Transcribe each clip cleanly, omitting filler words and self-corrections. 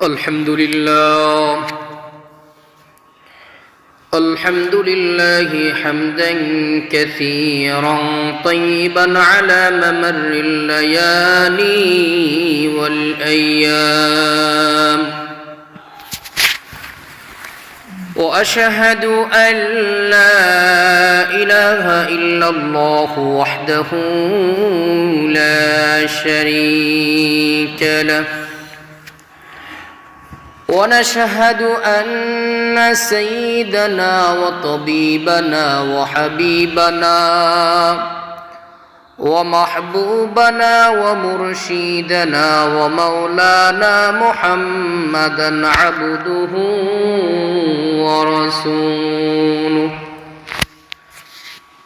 الحمد لله حمدا كثيرا طيبا على ممر الليالي والأيام، وأشهد أن لا إله إلا الله وحده لا شريك له، ونشهد أن سيدنا وطبيبنا وحبيبنا ومحبوبنا ومرشدنا ومولانا محمدا عبده ورسوله،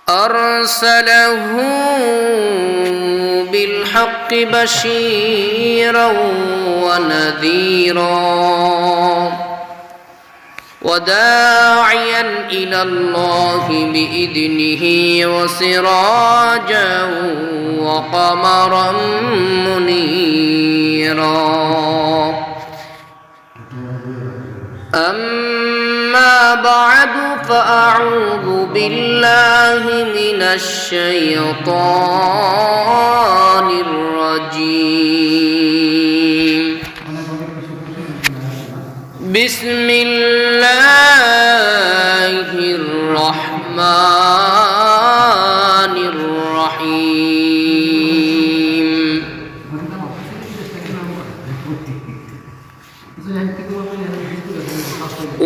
أرسله بالحق بشيرا ونذيرا وداعيا إلى الله بإذنه وسراجا وقمرا منيرا. أما بعد فأعوذ بالله من الشيطان الرجيم. بسم الله الرحمن الرحيم.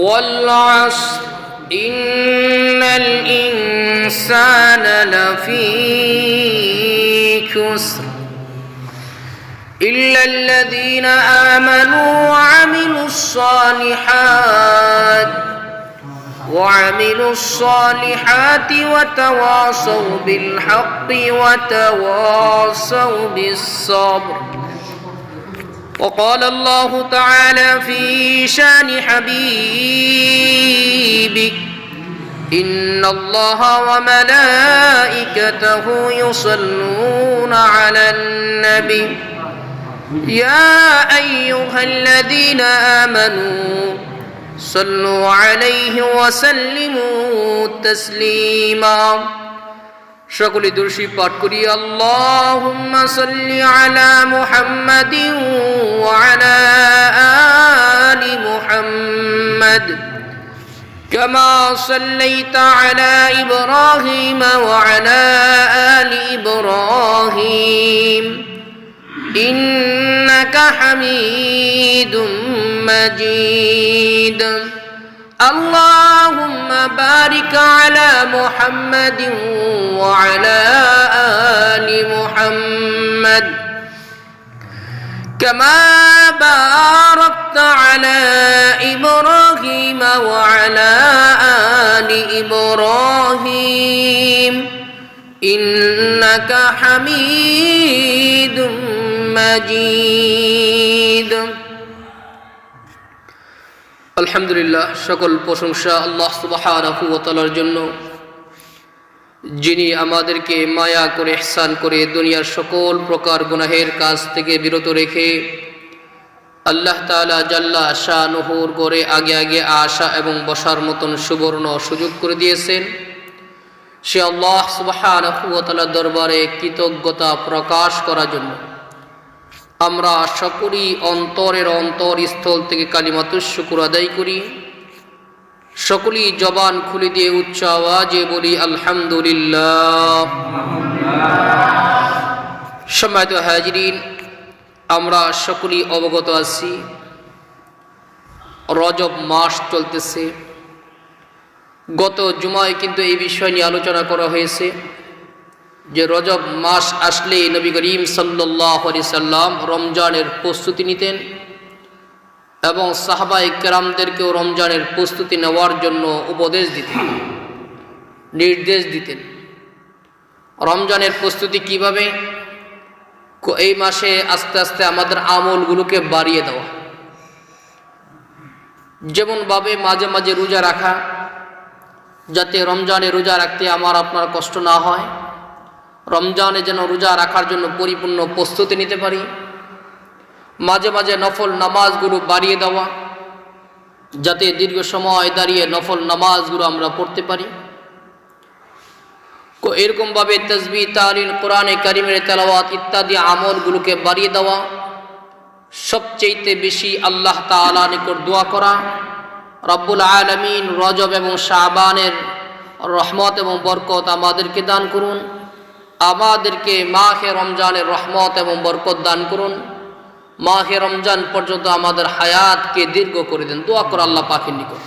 والعصر إن الإنسان لفي خسر إلا الذين آمنوا وعملوا الصالحات وتواصوا بالحق وتواصوا بالصبر. وقال الله تعالى في شان حبيبه: إن الله وملائكته يصلون على النبي يا أيها الذين آمنوا صلوا عليه وسلموا تسليما. সকলে দরুদ পাঠ করি। আল্লাহুম্মা সাল্লি আলা মুহাম্মাদিন ওয়া আলা আলি মুহাম্মাদ কামা সাল্লাইতা আলা ইব্রাহিম ওয়া আলা আলি ইব্রাহিম ইন্নাকা হামিদুম মাজিদ। اللهم بارك على محمد وعلى آل محمد كما باركت على إبراهيم وعلى آل إبراهيم إنك حميد مجيد। আলহামদুলিল্লাহ, সকল প্রশংসা আল্লাহ সুবহানাহু ওয়া তাআলার জন্য, যিনি আমাদেরকে মায়া করে ইহসান করে দুনিয়ার সকল প্রকার গুনাহের কাজ থেকে বিরত রেখে আল্লাহ তাআলা জাল্লা শানুহুর গড়ে আগে আগে আসা এবং বসার মতন সুবর্ণ সুযোগ করে দিয়েছেন। সে আল্লাহ সুবহানাহু ওয়া তাআলার দরবারে কৃতজ্ঞতা প্রকাশ করার জন্য আমরা সকলেই অন্তরের অন্তরস্থল থেকে কালিমাতুশ শুকর আদায় করি। সকলেই জবান খুলে দিয়ে উচ্চ আওয়াজে বলি আলহামদুলিল্লাহ। সম্মানিত হাজিরিন, আমরা সকলেই অবগত আছি রজব মাস চলতেছে। গত জুমায় কিন্তু এই বিষয় নিয়ে আলোচনা করা হয়েছে যে রজব মাস আসলে নবী করিম সাল্লাল্লাহু আলাইহি সাল্লাম রমজানের প্রস্তুতি নিতেন এবং সাহাবায়ে কেরামদেরকেও রমজানের প্রস্তুতি নেওয়ার জন্য উপদেশ দিতেন, নির্দেশ দিতেন। রমজানের প্রস্তুতি কিভাবে? এই মাসে আস্তে আস্তে আমাদের আমলগুলোকে বাড়িয়ে দেওয়া, যেমনভাবে মাঝে মাঝে রোজা রাখা, যাতে রমজানে রোজা রাখতে আমার আপনার কষ্ট না হয়, রমজানে যেন রোজা রাখার জন্য পরিপূর্ণ প্রস্তুতি নিতে পারি। মাঝে মাঝে নফল নামাজগুলো বাড়িয়ে দেওয়া, যাতে দীর্ঘ সময় দাঁড়িয়ে নফল নামাজগুলো আমরা পড়তে পারি। এরকমভাবে তাসবিহ, তাহলিল, কোরআনে কারিমের তেলাওয়াত ইত্যাদি আমলগুলোকে বাড়িয়ে দেওয়া, সবচেয়ে বেশি আল্লাহ তাআলার নিকট দোয়া করা, রব্বুল আলামিন রজব এবং শাবানের রহমত এবং বরকত আমাদেরকে দান করুন, আমাদেরকে মাহে রমজানের রহমত এবং বরকত দান করুন, মাহে রমজান পর্যন্ত আমাদের হায়াতকে দীর্ঘ করে দেন, দোয়া করা আল্লাহ পাকের নিকট।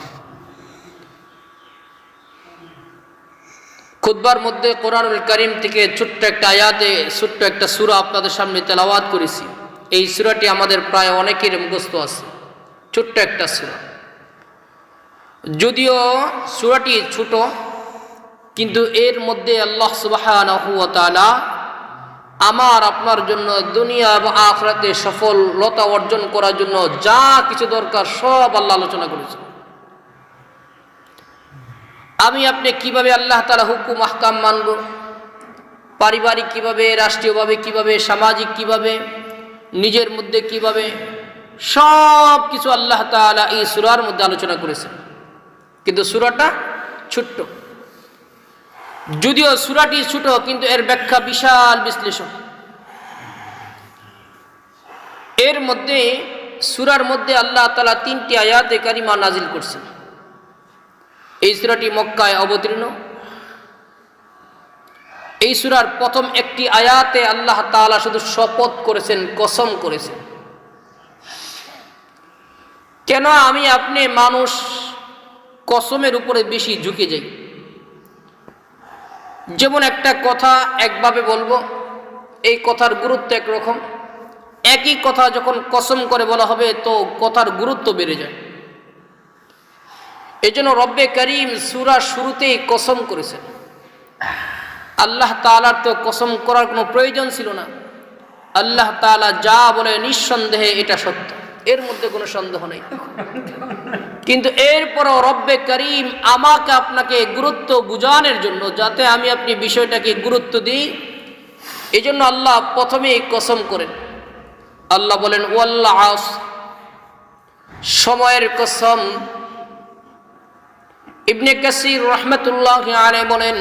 খুতবার মধ্যে কোরআনুল কারীম থেকে ছোট্ট একটা আয়াতে ছোট্ট একটা সূরা আপনাদের সামনে তেলাওয়াত করেছি। এই সূরাটি আমাদের প্রায় অনেকের মুখস্থ আছে, ছোট্ট একটা সূরা। যদিও সূরাটি ছোট, কিন্তু এর মধ্যে আল্লাহ সুবহানাহু ওয়া তাআলা আমার আপনার জন্য দুনিয়া এবং আখিরাতে সফলতা অর্জন করার জন্য যা কিছু দরকার সব আল্লাহ আলোচনা করেছেন। আমি আপনি কিভাবে আল্লাহ তাআলা হুকুম আহকাম মানব, পারিবারিক কিভাবে, রাষ্ট্রীয়ভাবে কিভাবে, সামাজিক কিভাবে, নিজের মধ্যে কিভাবে, সব কিছু আল্লাহ তাআলা এই সূরার মধ্যে আলোচনা করেছেন। কিন্তু সূরাটা ছোট্ট, যদিও সূরাটি ছোট কিন্তু এর ব্যাখ্যা বিশাল বিশ্লেষণ। এর মধ্যে সূরার মধ্যে আল্লাহ তাআলা 3টি আয়াতে কারিমা নাজিল করছেন। এই সূরাটি মক্কায় অবতীর্ণ। এই সূরার প্রথম একটি আয়াতে আল্লাহ তাআলা শুধু শপথ করেছেন, কসম করেছেন। কেন আমি আপনি মানুষ কসমের উপরে বেশি ঝুঁকে যাই? যেমন একটা কথা একভাবে বলবো, এই কথার গুরুত্ব একরকম, একই কথা যখন কসম করে বলা হবে তো কথার গুরুত্ব বেড়ে যায়। এই জন্য রব্বে করিম সূরার শুরুতেই কসম করেছেন। আল্লাহ তাআলার তো কসম করার কোনো প্রয়োজন ছিল না। আল্লাহ তাআলা যা বলে নিঃসন্দেহে এটা সত্য, এর মধ্যে কোনো সন্দেহ নেই। কিন্তু এরপরও রব্বে করিম আমাকে আপনাকে গুরুত্ব বুঝানোর জন্য, যাতে আমি আপনি বিষয়টাকে গুরুত্ব দিই, এই জন্য আল্লাহ প্রথমেই কসম করেন। আল্লাহ বলেন ওয়াল আসর, সময়ের কসম। ইবনে কাসির রাহমাতুল্লাহি আলাইহি বলেন,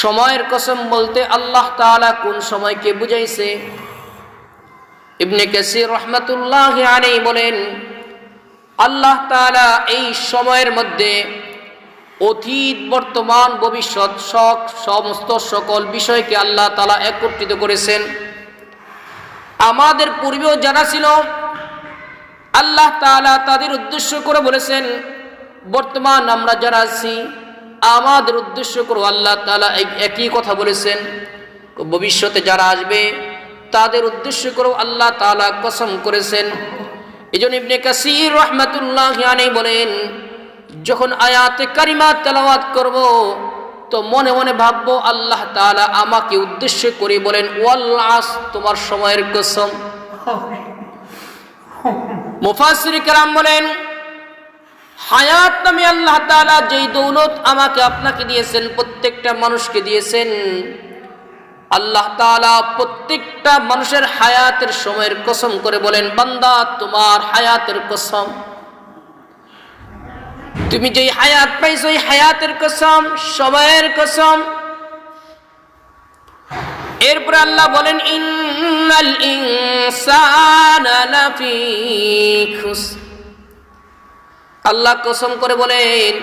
সময়ের কসম বলতে আল্লাহ তাআলা কোন সময়কে বুঝাইছে? ইবনে কাসির রাহমাতুল্লাহি আলাইহি বলেন, আল্লাহ তাআলা এই সময়ের মধ্যে অতীত, বর্তমান, ভবিষ্যৎ সমস্ত সকল বিষয়কে আল্লাহ তাআলা একত্রিত করেছেন। আমাদের পূর্বেও যারা ছিল আল্লাহ তাআলা তাদের উদ্দেশ্য করে বলেছেন, বর্তমান আমরা যারা আছি আমাদের উদ্দেশ্য করে আল্লাহ তাআলা একই কথা বলেছেন। ভবিষ্যতে যারা আসবে তাদের উদ্দেশ্য করে আল্লাহ তাআলা কসম করেছেন। এজন্য ইবনে কাসির রাহমাতুল্লাহি আলাইহি বলেন, যখন আয়াতে কারিমা তেলাওয়াত করব তো মনে মনে ভাববো আল্লাহ তাআলা আমাকে উদ্দেশ্য করে বলেন ওয়াল আসর, তোমার সময়ের কসম। মুফাসসির কেরাম বলেন, হায়াত নামে আল্লাহ তাআলা যেই দৌলত আমাকে আপনাকে দিয়েছেন, প্রত্যেকটা মানুষকে দিয়েছেন, আল্লাহ তাআলা প্রত্যেকটা মানুষের হায়াতের সময়ের কসম করে বলেন, বান্দা তোমার হায়াতের কসম, তুমি যেই হায়াত পাইছো এই হায়াতের কসম, সময়ের কসম। এরপর আল্লাহ বলেন ইন্নাল ইনসানা লাফি খুসর, আল্লাহ কসম করে বলেন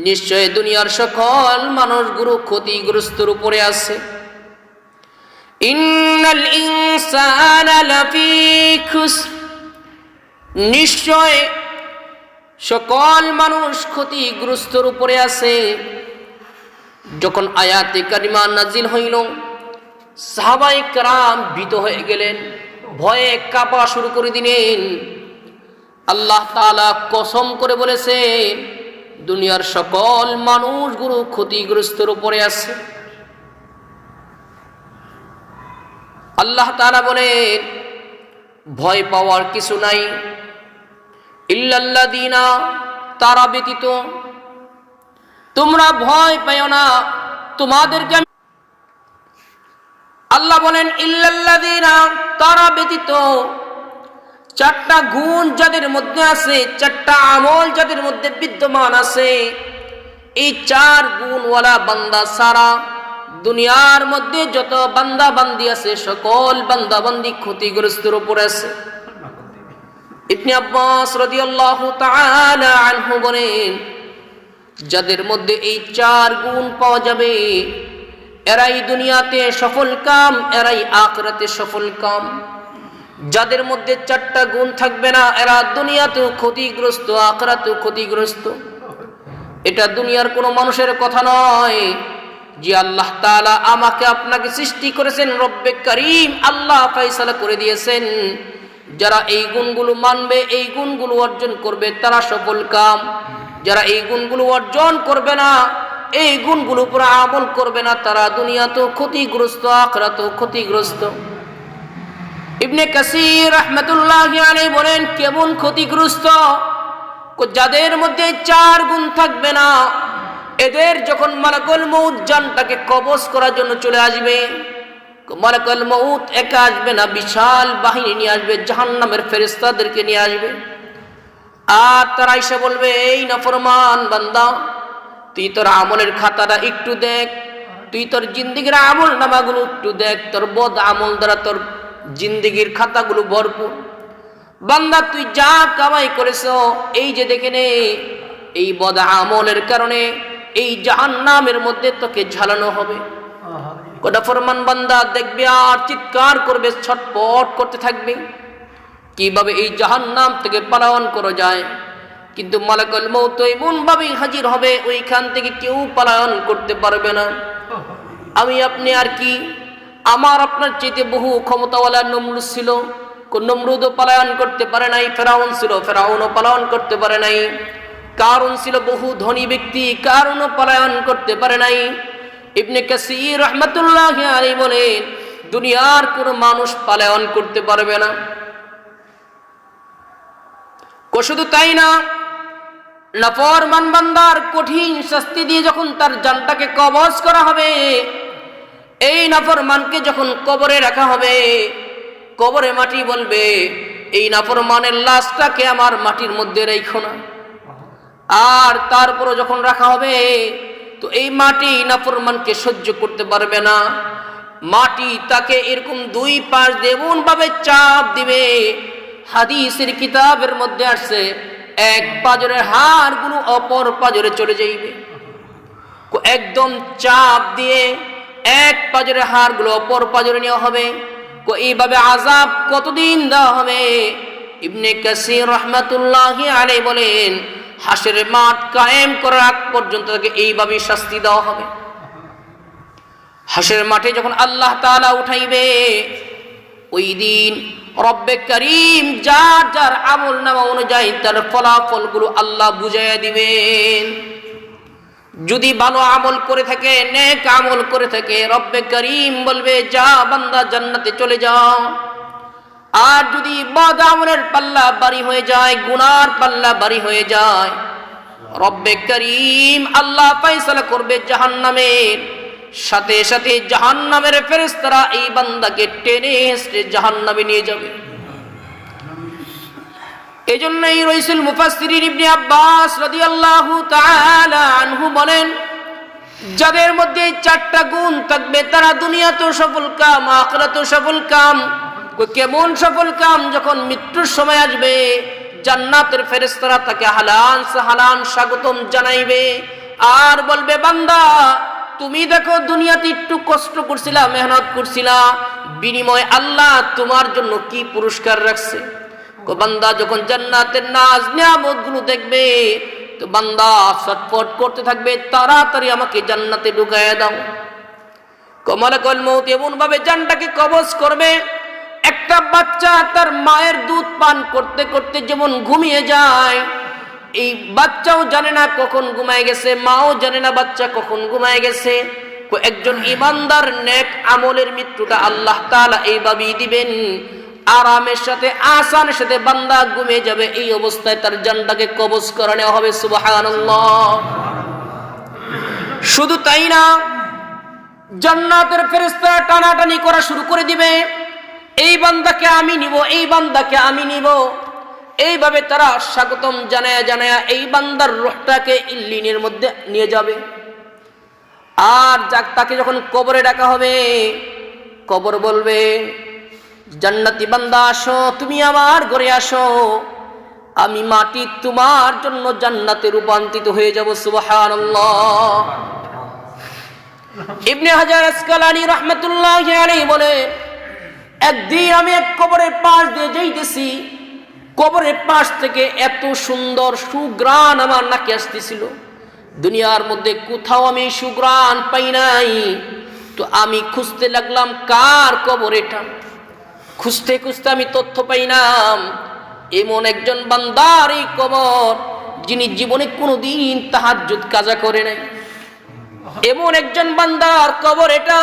নিশ্চয় দুনিয়ার সকল মানুষগুলো ক্ষতিগ্রস্তর উপরে আছে। ইন্নাল ইনসানা লাফি খুসর, নিশ্চয় সকল মানুষ ক্ষতিগ্রস্তর উপরে আছে। যখন আয়াতে কারিমা নাজিল হইল, সাহাবায়ে কেরাম ভীত হয়ে গেলেন, ভয়ে কাঁপা শুরু করে দিলেন। আল্লাহ তাআলা কসম করে বলেছেন দুনিয়ার সকল মানুষগুলো ক্ষতিগ্রস্তর উপরে আছে। আল্লাহ তাআলা বলেন ভয় পাওয়ার কিছু নাই, ইল্লাল্লাযীনা, তারা ব্যতীত। তোমরা ভয় পাও না, তোমাদেরকে আল্লাহ বলেন ইল্লাল্লাযীনা, তারা ব্যতীত, চারটা গুণ যাদের মধ্যে আছে, চারটা আমল যাদের মধ্যে বিদ্যমান আছে, এই চার গুণওয়ালা বান্দা সারা দুনিয়ার মধ্যে যত বান্দা বান্দি আছে সকল বান্দা বান্দি ক্ষতিগ্রস্তের উপর আছে। ইবনে আব্বাস রাদিয়াল্লাহু তাআলা আনহু বলেন, যাদের মধ্যে এই চার গুণ পাওয়া যাবে এরাই দুনিয়াতে সফল কাম, এরাই আখিরাতে সফল কাম। যাদের মধ্যে চারটা গুণ থাকবে না এরা দুনিয়াতেও ক্ষতিগ্রস্ত, আখিরাতেও ক্ষতিগ্রস্ত। এটা দুনিয়ার কোনো মানুষের কথা নয়, যে আল্লাহ তাআলা আমাকে আপনাকে সৃষ্টি করেছেন, রব্বে কারীম আল্লাহ ফয়সালা করে দিয়েছেন, যারা এই গুণগুলো মানবে, এই গুণগুলো অর্জন করবে তারা সফল কাম। যারা এই গুণগুলো অর্জন করবে না, এই গুণগুলো উপর আমল করবে না, তারা দুনিয়াতেও ক্ষতিগ্রস্ত, আখিরাতেও ক্ষতিগ্রস্ত। ইবনে কাসির রাহমাতুল্লাহি আলাইহি বলেন, কেমন ক্ষতিগ্রস্ত? যাদের মধ্যে চার গুণ থাকবে না, এদের যখন মালাকুল মউত জানটাকে কবজ করার জন্য চলে আসবে, মালাকুল মউত একা আসবে না, বিশাল বাহিনী নিয়ে আসবে, জাহান্নামের ফেরেশতাদেরকে নিয়ে আসবে। আর তারা এসে বলবে, এই নাফরমান বান্দা, তুই তোর আমলের খাতাটা একটু দেখ, তুই তোর জিন্দেগির আমল নামাগুলো একটু দেখ, তোর বদ আমল দ্বারা তোর জিন্দেগির খাতাগুলো ভরপুর। বান্দা তুই যা কামাই করেছো এই যে দেখে নে, এই বদ আমলের কারণে এই জাহান্নামের মধ্যে তোকে ঝালানো হবে। কোটা ফরমান বান্দা দেখবে আর চিৎকার করবে, ছটপট করতে থাকবে, কিভাবে এই জাহান্নাম থেকে পালায়ন করা যায়। কিন্তু মালাকুল মউত এমন ভাবেই হাজির হবে, ওইখান থেকে কেউ পালায়ন করতে পারবে না। আমি আপনি আর কি, আমার আপনার চাইতে বহু ক্ষমতাওয়ালা নমরুদ ছিল, কোন নমরুদও পালায়ন করতে পারে নাই। ফেরাউন ছিল, ফেরাউনও পালায়ন করতে পারে নাই। কারুন ছিল বহু ধনী ব্যক্তি, কারুনও পালায়ন করতে পারে নাই। ইবনে কাসির রাহমাতুল্লাহি আলাইহি বলেন, দুনিয়ার কোন মানুষ পালায়ন করতে পারবে না। শুধু তাই না, নাফরমান বান্দার কঠিন শাস্তি দিয়ে যখন তার জানটাকে কবজ করা হবে, এই নাফরমানকে যখন কবরে রাখা হবে, কবরে মাটি বলবে, এই নাফরমানের লাশটাকে আমার মাটির মধ্যে রেখো না। আর তারপরে যখন রাখা হবে, তো এই মাটি নাফরমানকে সহ্য করতে পারবে না। মাটি তাকে এরকম দুই পাশ দিয়ে এমন ভাবে চাপ দিবে, হাদিসের কিতাবের মধ্যে আসছে, এক পাজরের হাড়গুলো অপর পাজরে চলে যাইবে। একদম চাপ দিয়ে এক পাজরের হাড়গুলো অপর পাজরে নেওয়া হবে। এইভাবে আযাব কতদিন দেওয়া হবে? ইবনে কাসির রাহমাতুল্লাহি আলাইহি বলেন, হাসরের মাঠ কায়েম করার আগ পর্যন্ত তাকে এইভাবে শাস্তি দেওয়া হবে। হাসরের মাঠে যখন আল্লাহ তাআলা উঠাইবে, ওই দিন রব্বে কারীম যার যার আমল নামা অনুযায়ী তার ফলাফলগুলো আল্লাহ বুঝাইয়া দিবেন। যদি ভালো আমল করে থাকে, নেক আমল করে থাকে, রব্বে কারীম বলবে, যা বান্দা জান্নাতে চলে যাও। আর যদি বদ আমলের পাল্লা ভারী হয়ে যায়, গুনার পাল্লা ভারী হয়ে যায়, রব্বে কারীম আল্লাহ ফয়সালা করবে জাহান্নামের। সাথে সাথে জাহান্নামের ফেরেশতারা এই বান্দাকে টেনে হেঁচড়ে জাহান্নামে নিয়ে যাবে। এজন্যই রাসূল মুফাসসিরিন ইবনে আব্বাস রাদিয়াল্লাহু তাআলা আনহু বলেন, যাদের মধ্যে চারটা গুণ থাকবে তারা দুনিয়াতেও সফল কাম, আখিরাতেও সফল কাম। কেমন সফল কাম? যখন মৃত্যুর সময় আসবে, জান্নাতের ফেরেশতারা তাকে হালান সাহালান স্বাগতম জানাইবে, আর বলবে, বান্দা তুমি দেখো দুনিয়াতে একটু কষ্ট করছিলা, মেহনত করছিলা, বিনিময় আল্লাহ তোমার জন্য কি পুরস্কার রাখছে। বান্দা যখন জান্নাতের নাজ নিয়ামত গুলো দেখবে, তো বান্দা ছটফট করতে থাকবে, তাড়াতাড়ি আমাকে জান্নাতে ঢুকাইয়া দাও। মালাকুল মউত এমন ভাবে জানটাকে কবজ করবে, একটা বাচ্চা তার মায়ের দুধ পান করতে করতে যেমন ঘুমিয়ে যায়, এই বাচ্চাও জানে না কখন ঘুমায় গেছে, মাও জানে না বাচ্চা কখন ঘুমায় গেছে। একজন ইমানদার নেক আমলের মৃত্যুটা আল্লাহ তাআলা এইভাবেই দিবেন, আরামের সাথে আসানের সাথে বান্দা ঘুমিয়ে যাবে। এই অবস্থায় তার জানটাকে কবজ করে নেওয়া হবে। সুবহানাল্লাহ। শুধু তাই না, জান্নাতের ফেরেশতারা টানাটানি করা শুরু করে দিবে, এই বান্দাকে আমি নিব, এই বান্দাকে আমি নিব। এইভাবে তারা স্বাগতম জানায়া জানায়া এই বান্দার রূহটাকে ইল্লিনের মধ্যে নিয়ে যাবে। আর তাকে যখন কবরে ডাকা হবে, কবর বলবে, জান্নাতি বান্দা আসো, তুমি আমার ঘরে আসো, আমি মাটি তোমার জন্য জান্নাতে রূপান্তরিত হয়ে যাব। সুবহানাল্লাহ। ইবনে হাজার আসকালানী রাহমাতুল্লাহি আলাইহি বলে, একদিন আমি এক কবরের পাশ দিয়ে যাইতেছি, কবরের পাশ থেকে এত সুন্দর সুঘ্রাণ আমার নাকে আসতেছিল, দুনিয়ার মধ্যে কোথাও আমি সুঘ্রাণ পাই নাই। তো আমি খুঁজতে লাগলাম কার কবর এটা। খুঁজতে খুঁজতে আমি তথ্য পাইলাম এমন একজন বান্দার এই কবর, যিনি জীবনে কোনোদিন তাহাজ্জুদ কাজা করে নাই। এমন একজন বান্দার কবর এটা,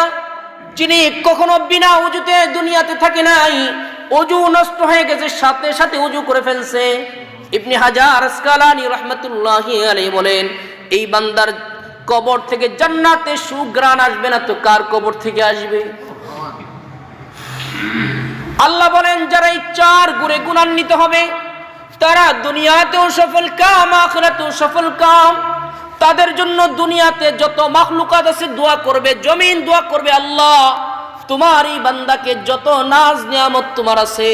যিনি কখনো বিনা ওযুতে দুনিয়াতে থাকে নাই, ওযু নষ্ট হয়ে গেছে সাথে সাথে ওযু করে ফেলছে। ইবনে হাজার আসকালানী রাহমাতুল্লাহি আলাইহি বলেন, এই বান্দার কবর থেকে জান্নাতে সুঘ্রাণ আসবে না তো কার কবর থেকে আসবে? আল্লাহ বলেন, যারা এই চার গুণে গুণান্বিত হবে তারা দুনিয়াতেও সফল কাম, আখিরাতেও সফল কাম। তাদের জন্য দুনিয়াতে যত মাখলুকাত আছে দোয়া করবে, জমিন দোয়া করবে, আল্লাহ তোমার এই বান্দাকে যত নাজ নিয়ামত তোমার আছে,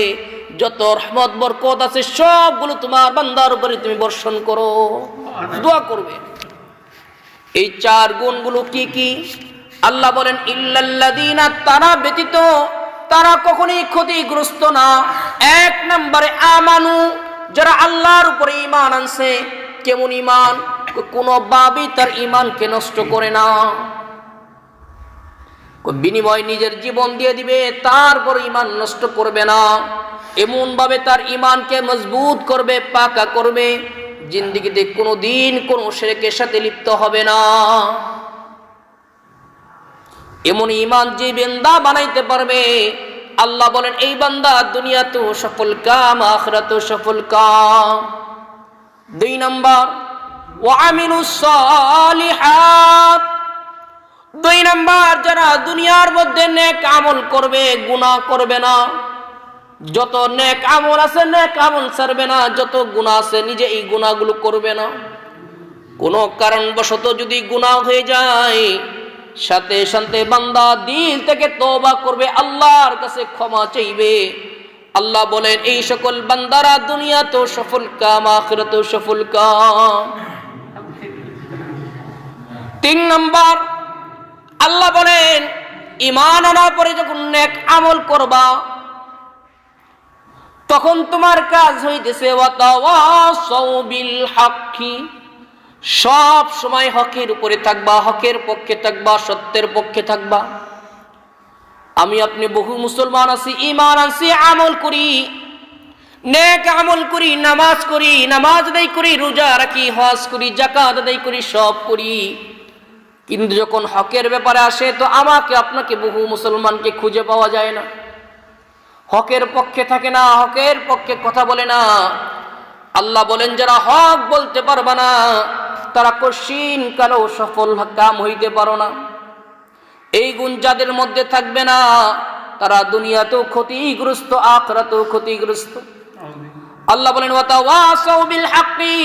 যত রহমত বরকত আছে, সবগুলো তোমার বান্দার উপরে তুমি বর্ষণ করো, দোয়া করবে। এই চার গুণগুলো কি কি? আল্লাহ বলেন, ইল্লাল্লাযীনা, তারা ব্যতীত তারা কখনোই ক্ষতিগ্রস্ত না। এক নম্বরে আমানু, যারা আল্লাহর উপরে ঈমান আনছে। কেমন ঈমান? কোনো ভাবে তার ঈমানকে নষ্ট করে না, বিনিময় নিজের জীবন দিয়ে দিবে, তারপর ঈমান নষ্ট করবে না। এমন ভাবে তার ঈমানকে মজবুত করবে, পাকা করবে, জিন্দেগিতে কোনোদিন কোনো শিরকের সাথে লিপ্ত হবে না। এমন ঈমান যে বান্দা বানাইতে পারবে, আল্লাহ বলেন এই বান্দা দুনিয়াতেও সফল কাম, আখিরাতেও সফল কাম। দুই নাম্বার, ওয়া আমিলুস সালিহাত। দুই নাম্বার, যারা দুনিয়ার মধ্যে নেক আমল করবে, গুনাহ করবে না। যত নেক আমল আছে নেক আমল ছাড়বে না, যত গুনাহ আছে নিজে এই গুনাহগুলো করবে না। কোনো কারণবশত যদি গুনাহ হয়ে যায়, সাথে সাথে বান্দা দিল থেকে তওবা করবে, আল্লাহর কাছে ক্ষমা চাইবে। আল্লাহ বলেন এই সকল বান্দারা দুনিয়াতেও সফল কাম, আখিরাতেও সফল কাম। তিন নাম্বার, আল্লাহ বলেন ঈমান আনার পরে যখন নেক আমল করবা, তখন তোমার কাজ হইতেছে ওয়াতাওয়াসাউ বিল হাক্কি, সব সময় হকের উপরে থাকবা, হকের পক্ষে থাকবা, সত্যের পক্ষে থাকবা। আমি আপনি বহু মুসলমান আছি, ঈমান আনছি, আমল করি, নেক আমল করি, নামাজ করি, নামাজ আদায় করি, রোজা রাখি, হজ করি, যাকাত আদায় করি, সব করি। কিন্তু যখন হকের ব্যাপারে আসে তো আমাকে আপনাকে বহু মুসলমানকে খুঁজে পাওয়া যায় না, হকের পক্ষে থাকে না, হকের পক্ষে কথা বলে না। আল্লাহ বলেন যারা হক বলতে পারবে না তারা কশিন কালো সফল কাম হইতে পারো না। এই গুণ যাদের মধ্যে থাকবে না তারা দুনিয়াতেও ক্ষতিগ্রস্ত, আখিরাতেও ক্ষতিগ্রস্ত। আল্লাহ বলেন ওয়াতাওয়াসাউ বিল হাক্কি,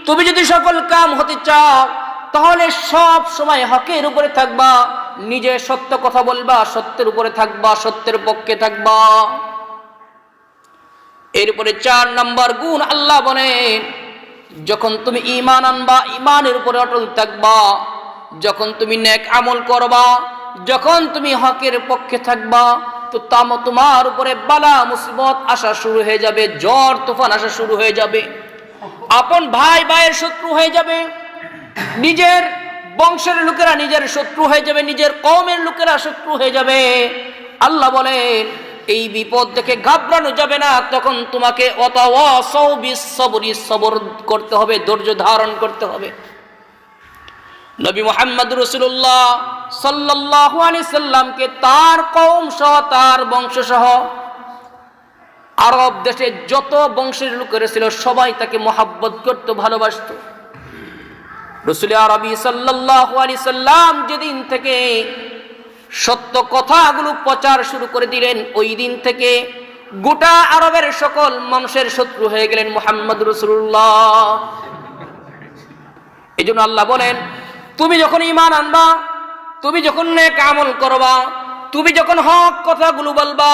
তুমি যদি সফল কাম হতে চাও তাহলে সব সময় হকের উপরে থাকবা, নিজে সত্য কথা বলবা, সত্যের উপরে থাকবা, সত্যের পক্ষে থাকবা। এরপরে 4 নাম্বার গুণ আল্লাহ বলেন, যখন তুমি ঈমান আনবা, ঈমানের উপরে অটল থাকবা, যখন তুমি নেক আমল করবা, যখন তুমি হকের পক্ষে থাকবা, তো তোমার উপরে বালা মুসিবত আসা শুরু হয়ে যাবে, ঝড় তুফান আসা শুরু হয়ে যাবে, আপন ভাই ভাইয়ের শত্রু হয়ে যাবে, নিজের বংশের লোকেরা নিজের শত্রু হয়ে যাবে, নিজের কওমের লোকেরা শত্রু হয়ে যাবে। আল্লাহ বলেন এই বিপদ দেখে ঘাবড়ানো যাবে না, তখন তোমাকে ওয়াতাওয়াসাউ বিস সবরি, সবর করতে হবে, ধৈর্য ধারণ করতে হবে। নবী মুহাম্মদ রাসূলুল্লাহ সাল্লাল্লাহু আলাইহি সাল্লামকে তার কওম সহ, তার বংশ সহ আরব দেশে যত বংশের লোকেরা ছিল সবাই তাকে মহব্বত করত, ভালোবাসত। রাসূল আরবি সাল্লাল্লাহু আলাইহি সাল্লাম যেদিন থেকে সত্য কথাগুলো প্রচার শুরু করে দিলেন। ওই দিন থেকে গোটা আরবের সকল মানুষের শত্রু হয়ে গেলেন মুহাম্মদ রাসূলুল্লাহ। এই জন্য আল্লাহ বলেন, তুমি যখন ঈমান আনবা, তুমি যখন নেক আমল করবা, তুমি যখন হক কথাগুলো বলবা,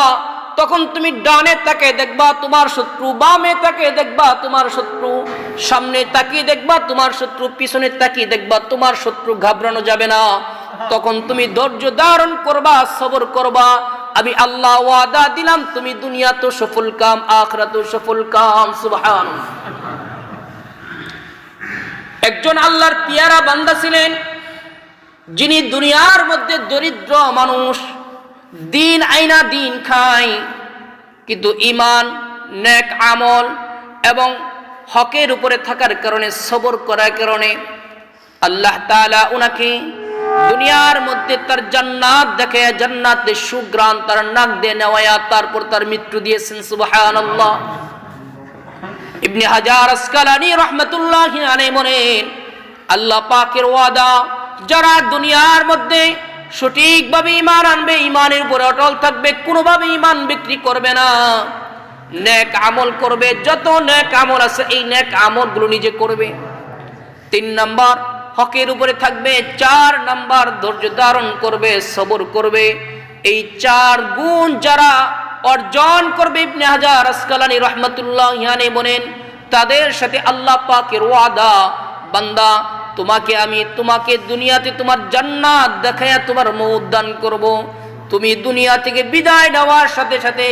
তখন তুমি ডানে তাকিয়ে দেখবা তোমার শত্রু, বামে তাকিয়ে দেখবা তোমার শত্রু, সামনে তাকিয়ে দেখবা তোমার শত্রু, পিছনে তাকিয়ে দেখবা তোমার শত্রু। ঘাবড়ানো যাবে না। তখন তুমি ধৈর্য ধারণ করবা, সবর করবা। আমি আল্লাহ ওয়াদা দিলাম, তুমি দুনিয়া তো সফল কাম, আখিরাত তো সফল কাম। সুবহানাল্লাহ। একজন আল্লাহর পিয়ারা বান্দা ছিলেন, যিনি দুনিয়ার মধ্যে দরিদ্র মানুষ, দিন আইনা দিন খায়, কিন্তু ঈমান, নেক আমল এবং হকের উপরে থাকার কারণে, সবর করার কারণে আল্লাহ তাআলা উনাকে দুনিয়ার মধ্যে তার জান্নাত দেখে, জান্নাতের সুগ্রাণ তার নাক দিয়ে নেওয়া, তারপর তার মৃত্যু দিয়েছেন। সুবহানাল্লাহ। ইবনে হাজার আসকালানী রাহমাতুল্লাহি আলাইহি বলেন, আল্লাহ পাকের ওয়াদা, যারা দুনিয়ার মধ্যে সঠিকভাবে ঈমান আনবে, ঈমানের উপরে অটল থাকবে, কোনোভাবে ঈমান বিক্রি করবে না, নেক আমল করবে, যত নেক আমল আছে এই নেক আমলগুলো নিজে করবে। 3 নাম্বার হকের উপরে থাকবে, 4 নাম্বার ধৈর্য ধারণ করবে, সবর করবে। এই 4 গুণ যারা অর্জন করবে, ইবনে হাজার আসকালানী রাহমাতুল্লাহি আলাইহি বলেন, তাদের সাথে আল্লাহ পাকের ওয়াদা, বান্দা তোমাকে দুনিয়াতে তোমার জান্নাত দেখায়া তোমার মওত দান করব। তুমি দুনিয়া থেকে বিদায় নেওয়ার সাথে সাথে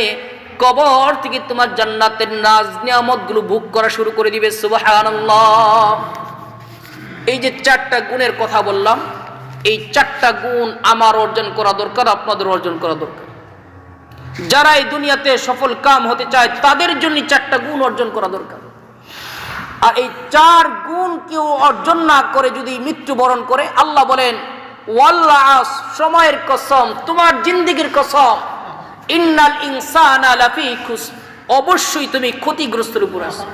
কবর থেকে তোমার জান্নাতের নাজ নিয়ামতগুলো ভোগ করা শুরু করে দিবে। সুবহানাল্লাহ। এই যে 4টা গুণের কথা বললাম, এই 4টা গুণ আমার অর্জন করা দরকার, আপনাদের অর্জন করা দরকার। যারা এই দুনিয়াতে সফল কাম হতে চায় তাদের জন্য 4টা গুণ অর্জন করা দরকার। আর এই 4 গুণ কেউ অর্জন না করে যদি মৃত্যুবরণ করে, আল্লাহ বলেন, ওয়াল্লাহ, সময়ের কসম, তোমার জিন্দেগীর কসম, ইন্নাল ইনসানা লাফি খুসর, অবশ্যই তুমি ক্ষতিগ্রস্তের উপর আছো,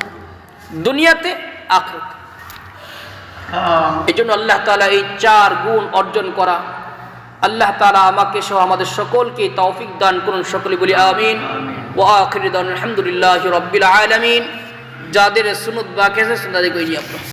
দুনিয়াতে আখিরাতে। এই জন্য আল্লাহ তাআলা এই 4 গুণ অর্জন করা, আল্লাহ তাআলা আমাকে সহ আমাদের সকলকে তৌফিক দান করুন। সকলে বলি আমিন। ওয়া আখিরু দাওয়ানা আলহামদুলিল্লাহি রাব্বিল আলামিন। যাদের সুন্নাত বাকি আছে সুন্নাত কইনি আপনারা।